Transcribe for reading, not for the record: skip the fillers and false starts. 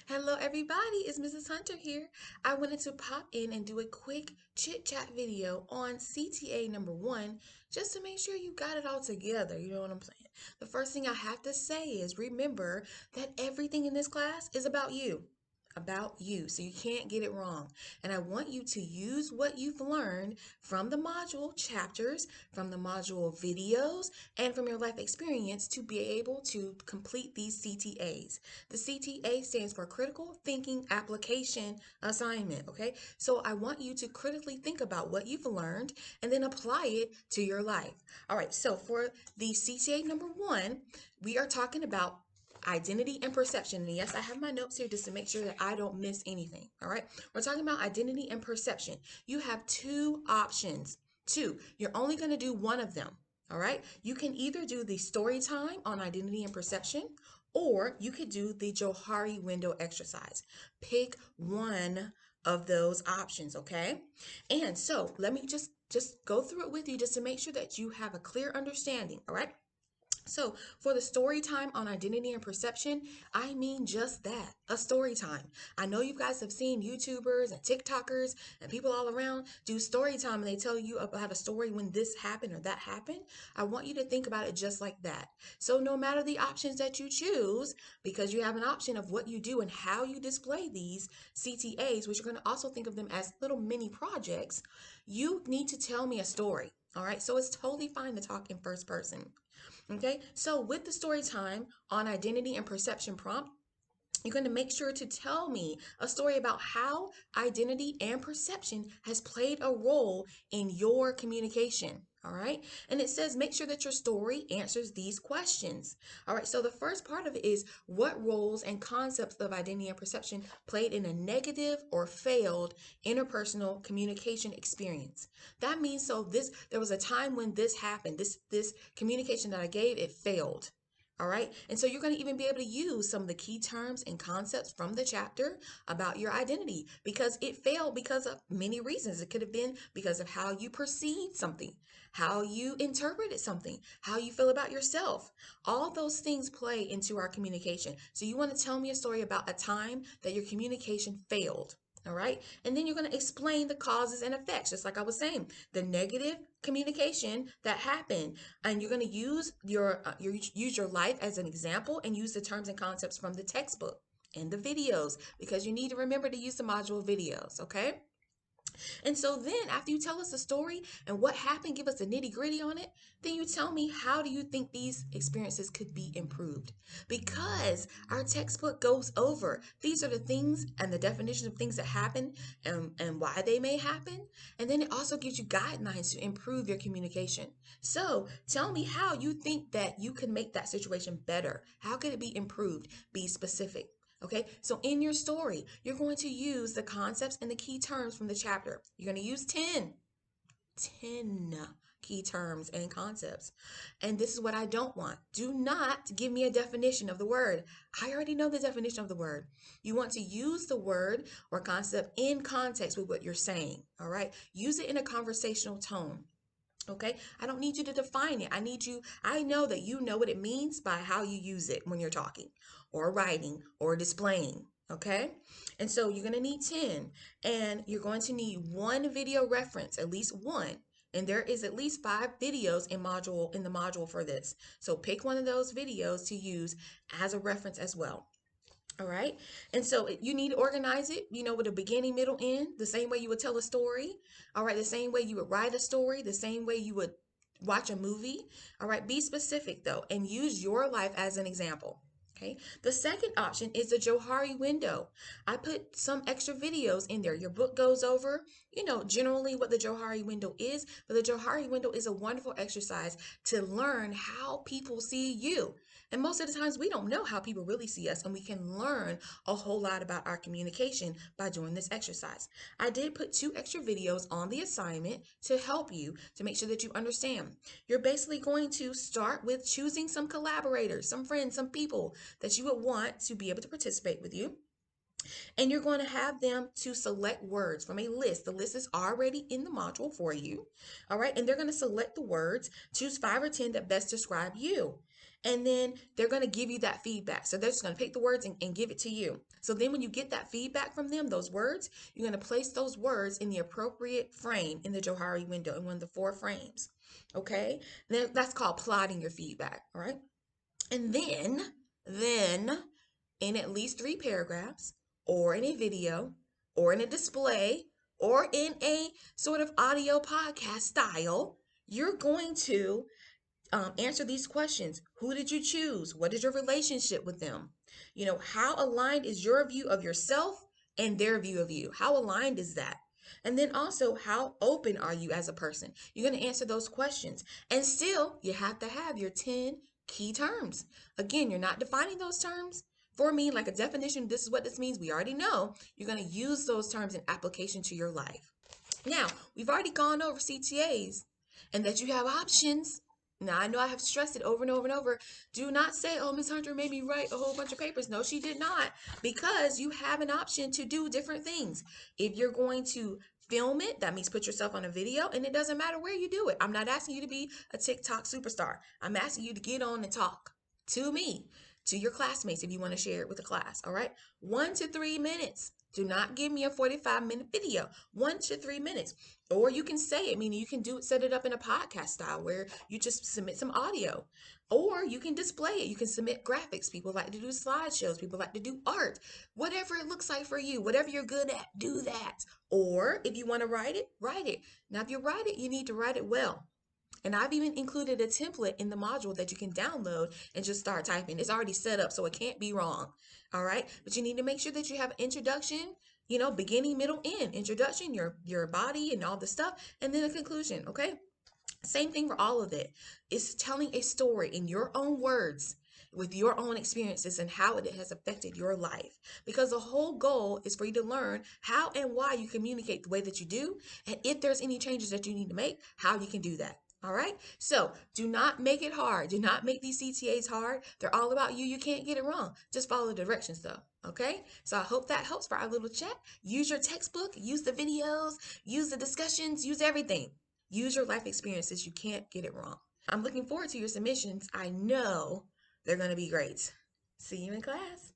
Hello, everybody. It's Mrs. Hunter here. I wanted to pop in and do a quick chit chat video on CTA number one just to make sure you got it all together. You know what I'm saying? The first thing I have to say is remember that everything in this class is about you. About you, so you can't get it wrong. And I want you to use what you've learned from the module chapters, from the module videos, and from your life experience to be able to complete these CTAs. The CTA stands for Critical Thinking Application Assignment, okay? So I want you to critically think about what you've learned and then apply it to your life. All right, so for the CTA number one, we are talking about identity and perception. And yes, I have my notes here just to make sure that I don't miss anything. All right, we're talking about identity and perception. You have two options. Two, you're only going to do one of them. All right, you can either do the story time on identity and perception, or you could do the Johari window exercise. Pick one of those options, okay? And so let me just go through it with you just to make sure that you have a clear understanding, all right? So, for the story time on identity and perception, I mean just that, a story time. I know you guys have seen YouTubers and TikTokers and people all around do story time and they tell you about a story when this happened or that happened. I want you to think about it just like that. So, no matter the options that you choose, because you have an option of what you do and how you display these CTAs, which you're going to also think of them as little mini projects, you need to tell me a story. All right, so it's totally fine to talk in first person. Okay, so with the story time on identity and perception prompt, you're going to make sure to tell me a story about how identity and perception has played a role in your communication. All right. And it says make sure that your story answers these questions. All right. So the first part of it is what roles and concepts of identity and perception played in a negative or failed interpersonal communication experience. That means there was a time when this happened. This communication that I gave, it failed. All right. And so you're going to even be able to use some of the key terms and concepts from the chapter about your identity because it failed because of many reasons. It could have been because of how you perceived something, how you interpreted something, how you feel about yourself. All those things play into our communication. So you want to tell me a story about a time that your communication failed. All right. And then you're going to explain the causes and effects, just like I was saying, the negative communication that happened. And you're going to use use your life as an example and use the terms and concepts from the textbook and the videos because you need to remember to use the module videos. Okay. And so then after you tell us the story and what happened, give us the nitty gritty on it, then you tell me how do you think these experiences could be improved? Because our textbook goes over these are the things and the definitions of things that happen and why they may happen. And then it also gives you guidelines to improve your communication. So tell me how you think that you can make that situation better. How could it be improved? Be specific. Okay, so in your story, you're going to use the concepts and the key terms from the chapter. You're going to use 10 key terms and concepts. And this is what I don't want. Do not give me a definition of the word. I already know the definition of the word. You want to use the word or concept in context with what you're saying. All right, use it in a conversational tone. Okay, I don't need you to define it. I know that you know what it means by how you use it when you're talking or writing or displaying. Okay, and so you're going to need 10 and you're going to need one video reference, at least one. And there is at least 5 videos in the module for this. So pick one of those videos to use as a reference as well. All right. And so you need to organize it, with a beginning, middle, end, the same way you would tell a story. All right. The same way you would write a story, the same way you would watch a movie. All right. Be specific though, and use your life as an example. Okay. The second option is the Johari window. I put some extra videos in there. Your book goes over, generally what the Johari window is, but the Johari window is a wonderful exercise to learn how people see you. And most of the times we don't know how people really see us, and we can learn a whole lot about our communication by doing this exercise. I did put 2 extra videos on the assignment to help you to make sure that you understand. You're basically going to start with choosing some collaborators, some friends, some people that you would want to be able to participate with you. And you're going to have them to select words from a list. The list is already in the module for you. All right. And they're going to select the words, choose 5 or 10 that best describe you. And then they're going to give you that feedback. So they're just going to pick the words and give it to you. So then when you get that feedback from them, those words, you're going to place those words in the appropriate frame in the Johari window in one of the 4 frames. Okay. Then that's called plotting your feedback. All right. And then in at least 3 paragraphs, or in a video, or in a display, or in a sort of audio podcast style, you're going to answer these questions. Who did you choose? What is your relationship with them? How aligned is your view of yourself and their view of you? How aligned is that? And then also, how open are you as a person? You're going to answer those questions. And still, you have to have your 10 key terms. Again, you're not defining those terms. For me, like a definition, this is what this means. We already know. You're going to use those terms in application to your life. Now, we've already gone over CTAs and that you have options. Now, I know I have stressed it over and over and over. Do not say, oh, Miss Hunter made me write a whole bunch of papers. No, she did not, because you have an option to do different things. If you're going to film it, that means put yourself on a video, and it doesn't matter where you do it. I'm not asking you to be a TikTok superstar. I'm asking you to get on and talk to me, to your classmates if you want to share it with the class, all right? 1 to 3 minutes. Do not give me a 45-minute video. 1 to 3 minutes. Or you can say it, meaning you can set it up in a podcast style where you just submit some audio. Or you can display it. You can submit graphics. People like to do slideshows. People like to do art. Whatever it looks like for you, whatever you're good at, do that. Or if you want to write it, write it. Now, if you write it, you need to write it well. And I've even included a template in the module that you can download and just start typing. It's already set up, so it can't be wrong. All right. But you need to make sure that you have introduction, beginning, middle, end. Introduction, your body and all the stuff, and then a conclusion. Okay. Same thing for all of it. It's telling a story in your own words with your own experiences and how it has affected your life. Because the whole goal is for you to learn how and why you communicate the way that you do. And if there's any changes that you need to make, how you can do that. All right. So do not make it hard. Do not make these CTAs hard. They're all about you. You can't get it wrong. Just follow the directions though. Okay. So I hope that helps for our little chat. Use your textbook, use the videos, use the discussions, use everything. Use your life experiences. You can't get it wrong. I'm looking forward to your submissions. I know they're going to be great. See you in class.